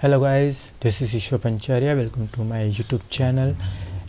Hello guys, this is Ishwar. Welcome to my YouTube channel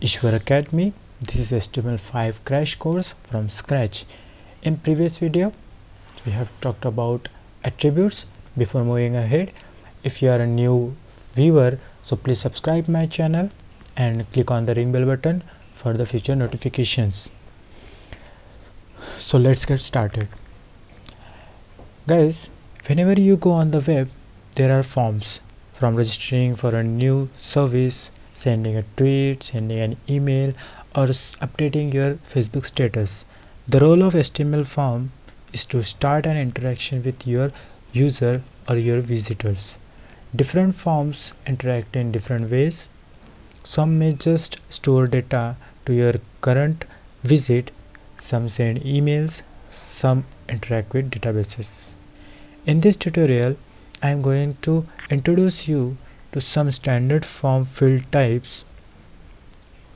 Ishwar Academy. This is HTML5 crash course from scratch. In previous video we have talked about attributes. Before moving ahead, if you are a new viewer, so please subscribe my channel and click on the ring bell button for the future notifications. So let's get started. Guys, whenever you go on the web, there are forms. From registering for a new service, sending a tweet, sending an email, or updating your Facebook status. The role of HTML form is to start an interaction with your user or your visitors. Different forms interact in different ways. Some may just store data to your current visit, some send emails, some interact with databases. In this tutorial, I am going to introduce you to some standard form field types.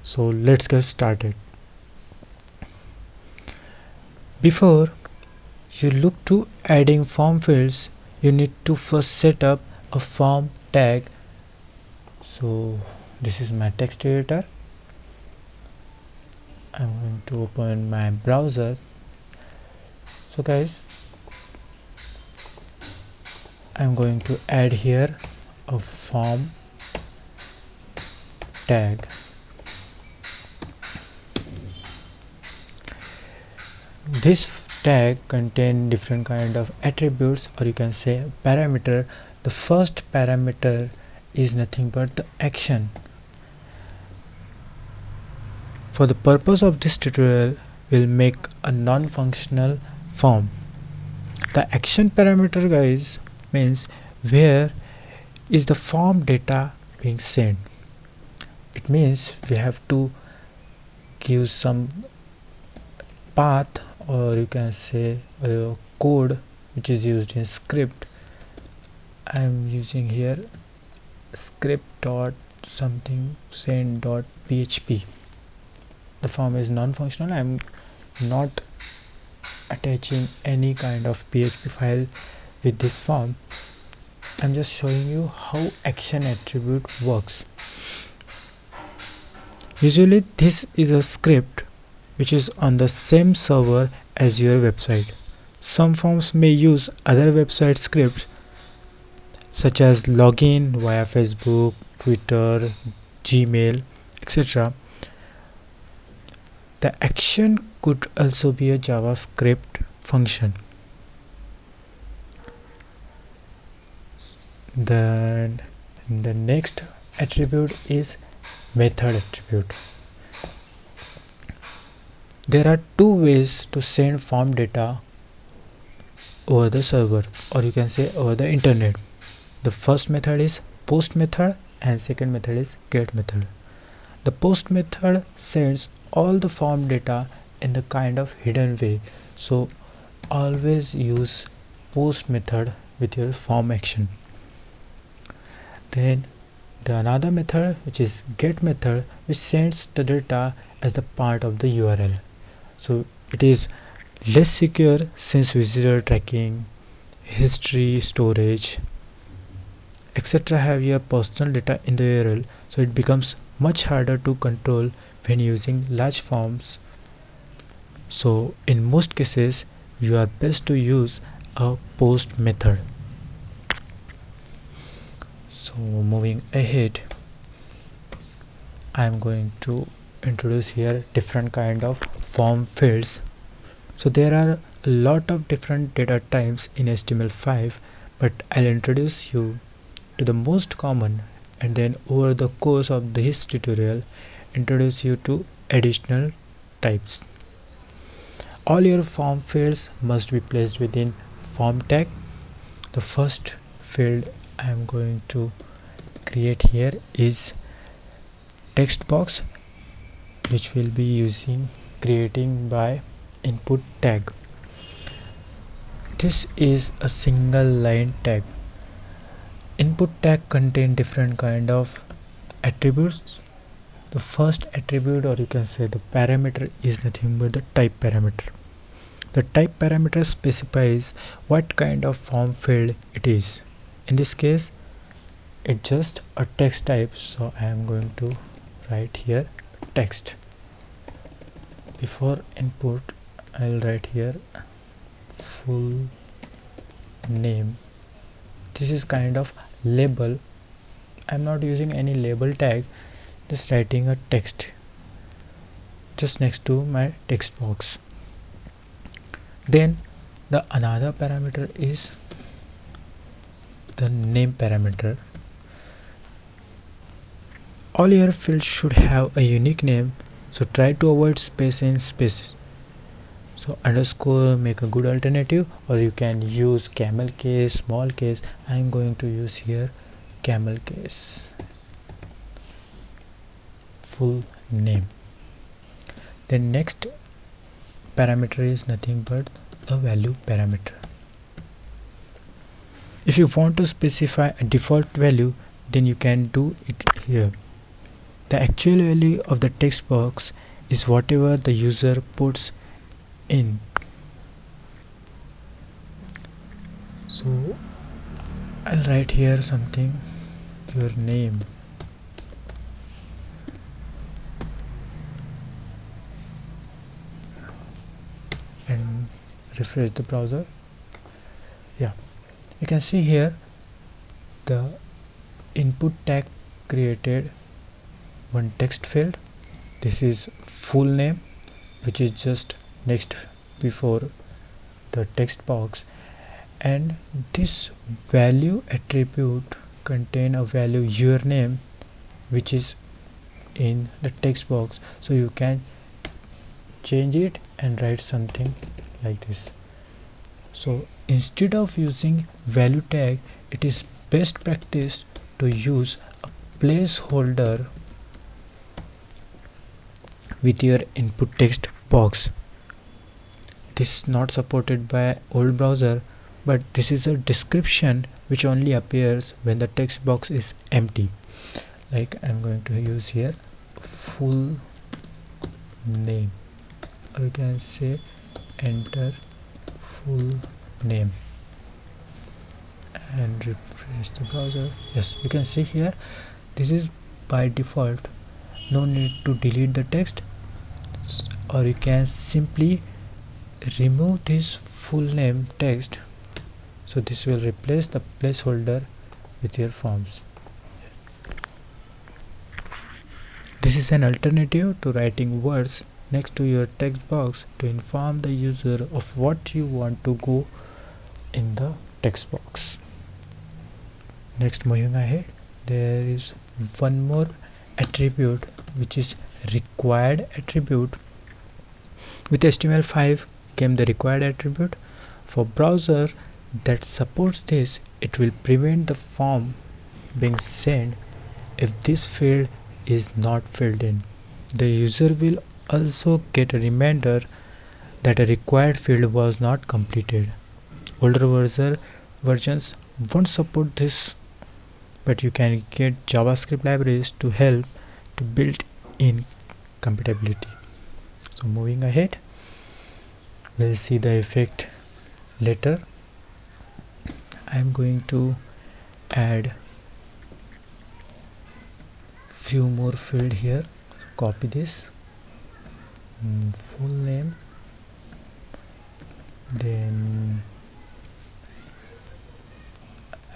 So let's get started. Before you look to adding form fields, you need to first set up a form tag. So this is my text editor. I'm going to open my browser. So guys, I'm going to add here a form tag. This tag contains different kind of attributes, or you can say parameter. The first parameter is nothing but the action. For the purpose of this tutorial, we'll make a non-functional form. The action parameter, guys, means where is the form data being sent. It means we have to give some path, or you can say a code which is used in script. I am using here script dot something send dot php. The form is non-functional. I am not attaching any kind of php file with this form. I'm just showing you how action attribute works. Usually this is a script which is on the same server as your website. Some forms may use other website scripts such as login via Facebook, Twitter, Gmail, etc. The action could also be a JavaScript function. Then the next attribute is method attribute. There are two ways to send form data over the server, or you can say over the internet. The first method is post method and second method is get method. The post method sends all the form data in the kind of hidden way, so always use post method with your form action. Then the another method, which is get method, which sends the data as the part of the URL. So it is less secure since visitor tracking, history, storage, etc. have your personal data in the URL, so it becomes much harder to control when using large forms. So in most cases you are best to use a post method. So moving ahead, I am going to introduce here different kind of form fields. So there are a lot of different data types in HTML5, but I'll introduce you to the most common, and then over the course of this tutorial introduce you to additional types. All your form fields must be placed within form tag. The first field I am going to create here is text box, which will be creating by input tag. This is a single line tag. Input tag contain different kind of attributes. The first attribute, or you can say the parameter, is nothing but the type parameter. The type parameter specifies what kind of form field it is. In this case, it's just a text type, so I am going to write here text. Before input I'll write here full name. This is kind of label. I'm not using any label tag, just writing a text just next to my text box. Then the another parameter is the name parameter. All your fields should have a unique name, so try to avoid space in spaces. So underscore make a good alternative, or you can use camel case, small case. I am going to use here camel case. Full name. The next parameter is nothing but a value parameter. If you want to specify a default value, then you can do it here. The actual value of the text box is whatever the user puts in. So I'll write here something, your name. And refresh the browser. Yeah, you can see here the input tag created one text field. This is full name, which is just next before the text box, and this value attribute contain a value your name, which is in the text box, so you can change it and write something like this. So instead of using value tag, it is best practice to use a placeholder with your input text box. This is not supported by old browser, but this is a description which only appears when the text box is empty. Like I'm going to use here full name, or you can say enter full name and refresh the browser. Yes, you can see here this is by default. No need to delete the text, or you can simply remove this full name text, so this will replace the placeholder with your forms. This is an alternative to writing words next to your text box to inform the user of what you want to go in the text box. Next, moving ahead, there is one more attribute, which is required attribute. With HTML5 came the required attribute. For browser that supports this, it will prevent the form being sent if this field is not filled in. The user will also get a reminder that a required field was not completed. Older versions won't support this, but you can get JavaScript libraries to help to build in compatibility. So moving ahead, we'll see the effect later. I'm going to add few more field here. Copy this, full name, then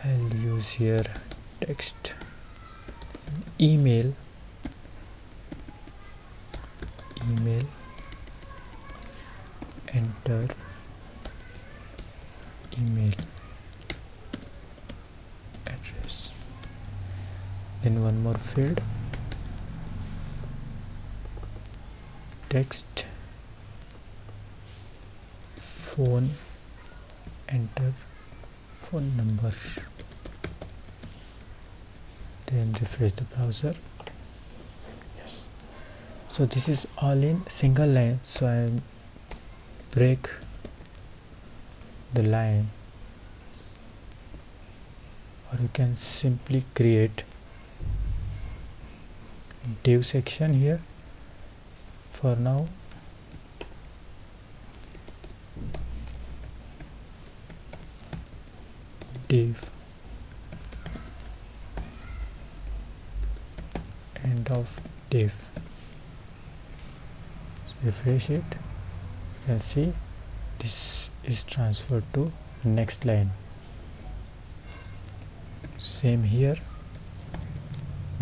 I'll use here text, email, enter email address, then one more field, text, phone, enter phone number, then refresh the browser. Yes, so this is all in single line, so I break the line, or you can simply create div section here. For now, div element of div. So refresh it, you can see this is transferred to next line. Same here,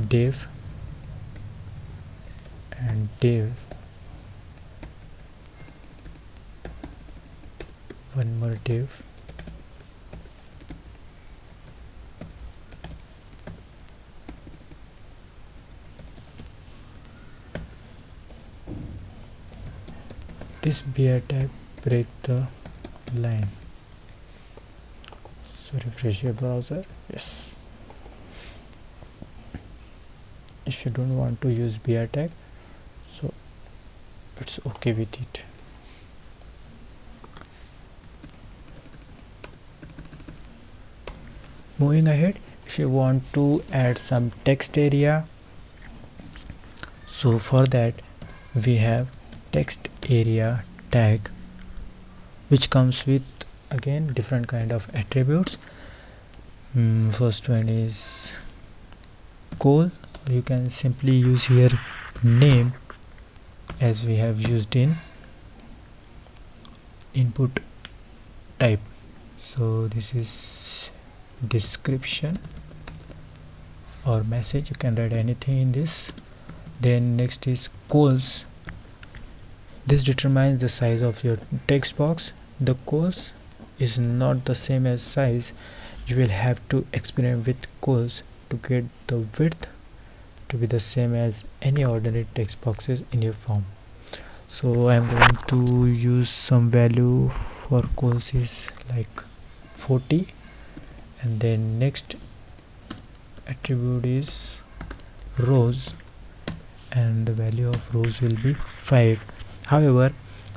div and div, one more div, this BR tag break the line. So refresh your browser. Yes, if you don't want to use BR tag, so it's okay with it. Moving ahead, if you want to add some text area, so for that we have text area tag, which comes with again different kind of attributes. First one is col, or you can simply use here name as we have used in input type. So this is description or message, you can write anything in this. Then next is cols. This determines the size of your text box. The cols is not the same as size. You will have to experiment with cols to get the width to be the same as any ordinary text boxes in your form. So I am going to use some value for cols is like 40, and then next attribute is rows, and the value of rows will be 5. However,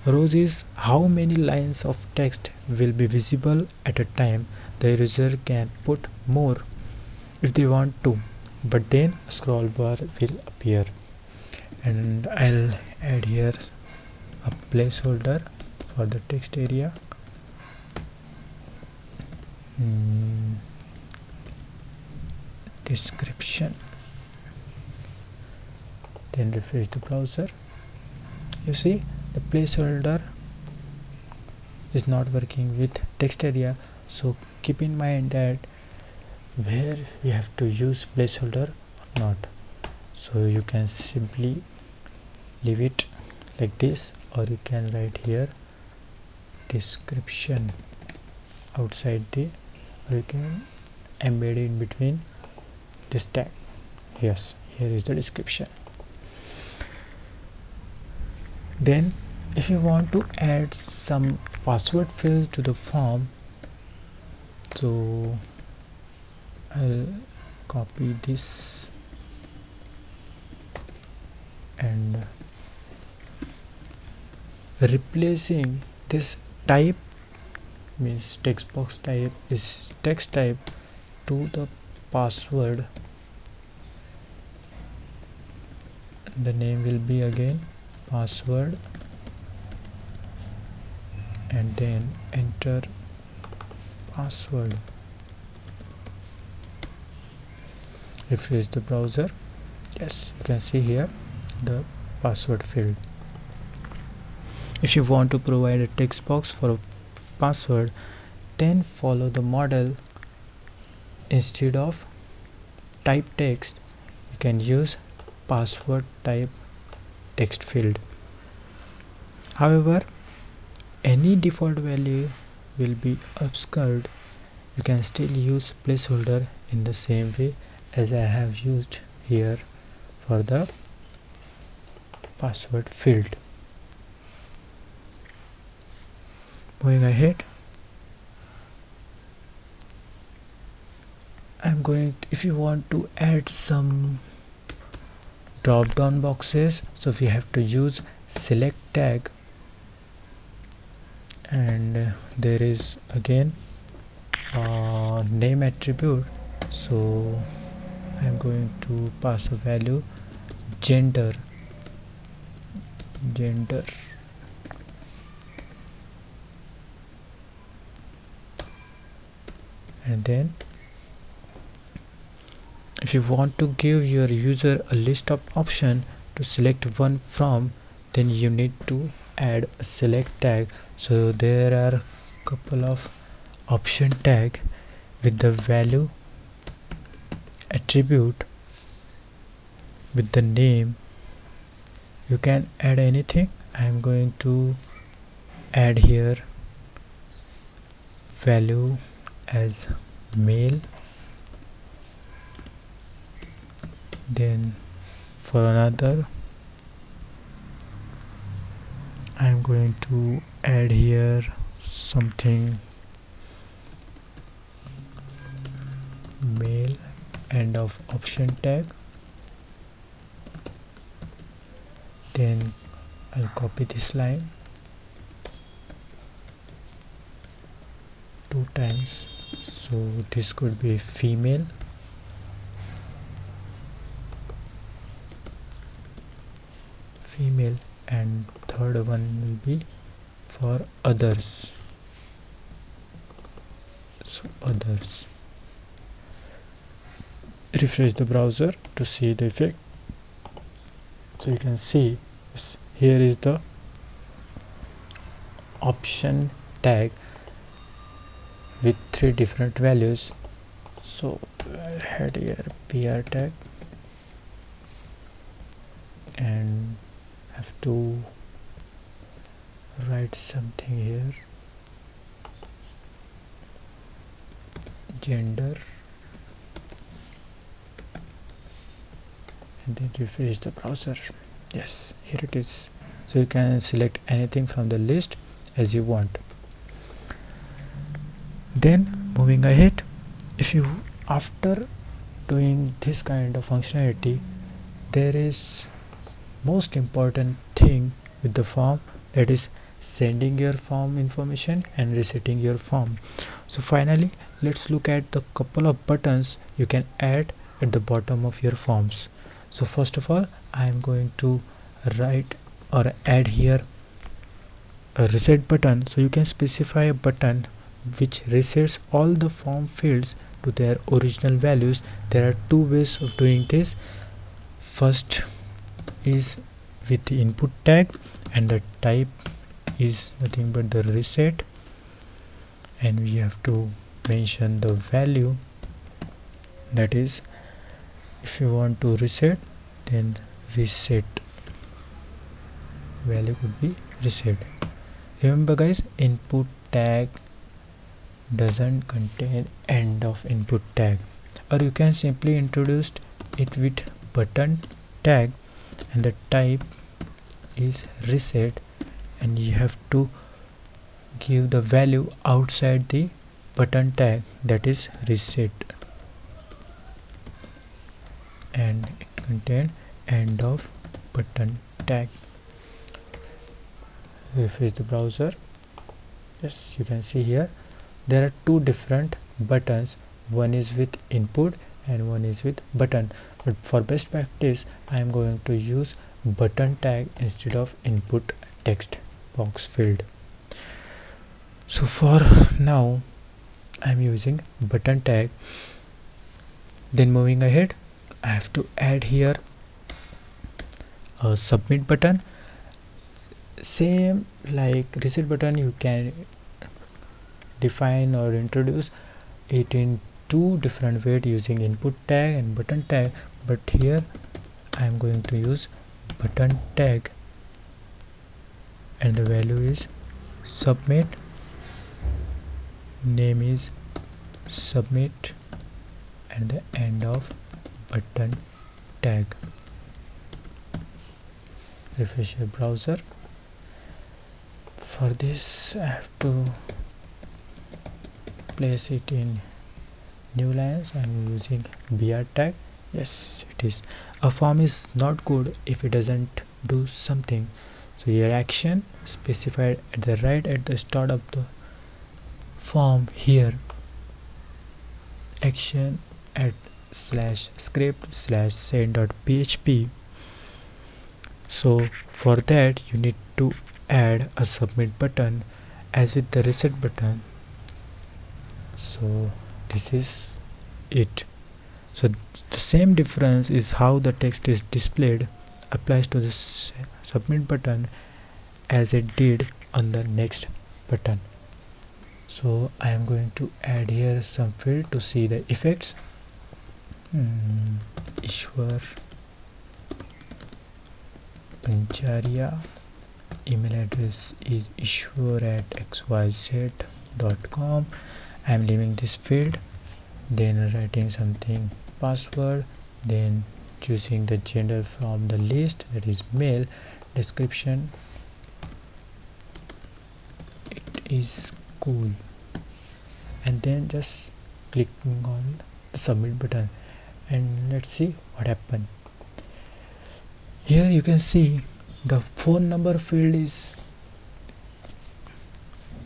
rows is how many lines of text will be visible at a time. The user can put more if they want to, but then a scroll bar will appear. And I'll add here a placeholder for the text area. Description. Then refresh the browser. You see the placeholder is not working with text area, so keep in mind that where you have to use placeholder or not. So you can simply leave it like this, or you can write here description outside the, or you can embed it in between this tag. Yes, here is the description. Then if you want to add some password field to the form, so I'll copy this and replacing this type, means text box type is text type, to the password. The name will be again password, and then enter password. Refresh the browser. Yes, you can see here the password field. If you want to provide a text box for a password, then follow the model. Instead of type text, you can use password type text field. However, any default value will be obscured. You can still use placeholder in the same way as I have used here for the password field. Moving ahead, I'm going to, if you want to add some drop down boxes, so we have to use select tag, and there is again name attribute. So I'm going to pass a value gender, and then if you want to give your user a list of options to select one from, then you need to add a select tag. So there are couple of option tag with the value attribute with the name. You can add anything. I am going to add here value as male. Then for another I am going to add here something male, end of option tag. Then I'll copy this line 2 times, so this could be female. And third one will be for others. So others. Refresh the browser to see the effect. So you can see here is the option tag with 3 different values. So I'll add here PR tag and have to write something here, gender, and then refresh the browser. Yes, here it is. So you can select anything from the list as you want. Then moving ahead, if you after doing this kind of functionality, there is most important thing with the form, that is sending your form information and resetting your form. So finally let's look at the couple of buttons you can add at the bottom of your forms. So first of all, I am going to write or add here a reset button. So you can specify a button which resets all the form fields to their original values. There are 2 ways of doing this. First is with the input tag, and the type is nothing but the reset, and we have to mention the value, that is if you want to reset, then reset value could be reset. Remember guys, input tag doesn't contain end of input tag, or you can simply introduce it with button tag, and the type is reset, and you have to give the value outside the button tag, that is reset, and it contains end of button tag. Refresh the browser. Yes, you can see here there are 2 different buttons, one is with input and one is with button, but for best practice I am going to use button tag instead of input text box field. So for now I am using button tag. Then moving ahead, I have to add here a submit button. Same like reset button, you can define or introduce it in 2 different ways using input tag and button tag, but here I am going to use button tag, and the value is submit, name is submit, and the end of button tag. Refresh your browser. For this I have to place it in new lines. I am using br tag. Yes, it is. A form is not good if it doesn't do something. So your action specified at the right at the start of the form here, action at /script/send.php. So for that you need to add a submit button as with the reset button. So this is it. So the same difference is how the text is displayed applies to the submit button as it did on the next button. So I am going to add here some field to see the effects. Ishwar Pancharia, email address is ishwar@xyz.com. I am leaving this field, then writing something password, then choosing the gender from the list, that is male. Description, it is cool, and then just clicking on the submit button, and let's see what happened. Here you can see the phone number field is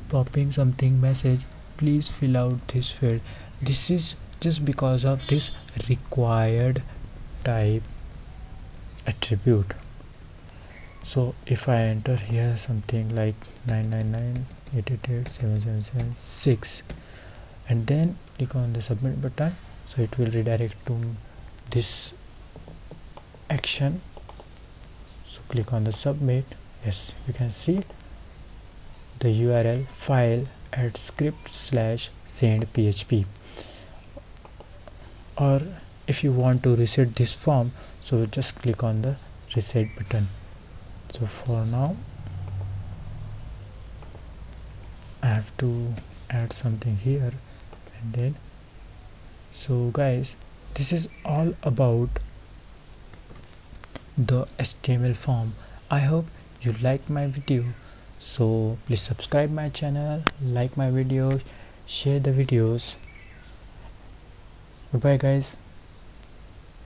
popping something message, please fill out this field. This is just because of this required type attribute. So if I enter here something like 999888777 and then click on the submit button, so it will redirect to this action. So click on the submit. Yes, you can see the URL file at script/send php. Or if you want to reset this form, so just click on the reset button. So for now I have to add something here, and then so guys, this is all about the HTML form. I hope you like my video, so please subscribe my channel, like my videos, share the videos. Goodbye guys.